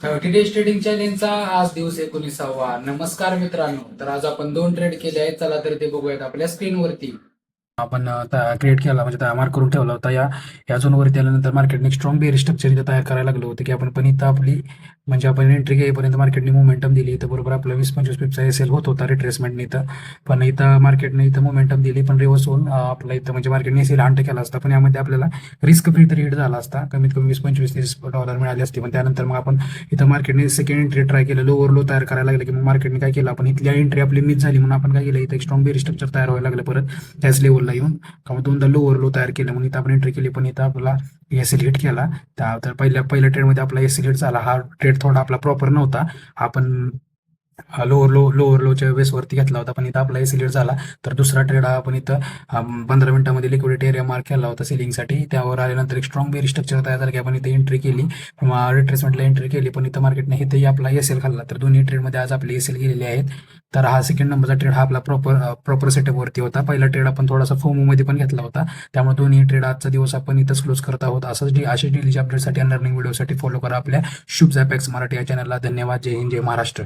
30 days trading चॅलेंजचा आज दिवस 19वा. नमस्कार मित्रांनो. तर आज आपण 2 ट्रेड केले आहेत. चला तर ते बघूयात आपल्या स्क्रीनवरती. आपण क्रिएट केला म्हणजे तयार मार्क करून ठेवला होता. या झोनवरती आल्यानंतर मार्केटने स्ट्रॉंग बेअर स्ट्रक्चर इथं तयार करायला लागलं होतं की आपण पण इथं आपली म्हणजे आपण एंट्री घेईपर्यंत मार्केटने मोमेंटम दिली. इथं बरोबर आपला 20-25 पिपचा एस एल होत होता रिट्रेसमेंटने इथं. पण इथं मार्केटने इथं मोमेंटम दिली पण रिव्हर्स होऊन आपला इथं म्हणजे मार्केटने एस एल हंट केला असता. पण यामध्ये आपल्याला रिस्क फ्री तरी हिट झाला असता. कमीत कमी 20-25-30 डॉलर मिळाले असते. पण त्यानंतर मग आपण इथं मार्केटने सेकंड एंट्री ट्राय केलं, लोवर लो तयार करायला लागलं की मग मार्केटने काय केलं, आपण इथल्या एंट्री आपली मिस झाली म्हणून आपण काय केलं, इथं एक स्ट्रॉंग बेअर स्ट्रक्चर तयार व्हायला लागलं परत त्याच लेवलला येऊन. का मग दोनदा लोवर लो तयार केलं म्हणून इथं आपण एंट्री केली. पण इथं आपला एस एल हिट केला. तर पहिल्या ट्रेडमध्ये आपला एस एल हिट झाला. हा ट्रेड थोडा आपला प्रॉपर नव्हता. आपण लोअर लोच्या बेसवरती घेतला होता. पण इथं आपला एस एल हिट झाला. तर दुसरा ट्रेड हा आपण इथं 15 मिनिटांमध्ये लिक्विडिटी एरिया मार्क केला होता सेलिंगसाठी. त्यावर आल्यानंतर एक स्ट्रॉंग बेअर स्ट्रक्चर तयार झालं की आपण इथे एंट्री केली, रिट्रेसमेंटला एंट्री केली. पण इथं मार्केटने इथंही आपला एस एल खाल्ला. तर दोन्ही ट्रेडमध्ये आज आपले एस एल गेलेले आहेत. तर हा सेकंड नंबरचा ट्रेड हा आपला प्रॉपर सेटअपवरती होता. पहिला ट्रेड आपण थोडासा फोमोमध्ये पण घेतला होता. त्यामुळे दोन्ही ट्रेड आजचा दिवस आपण इथंच क्लोज करत आहोत. अशाच डेलीच्या अपडेटसाठी आणि लर्निंग व्हिडिओसाठी फॉलो करा आपल्या शुभ झॅपॅक्स मराठी या चॅनलला. धन्यवाद. जय हिंद, जय महाराष्ट्र.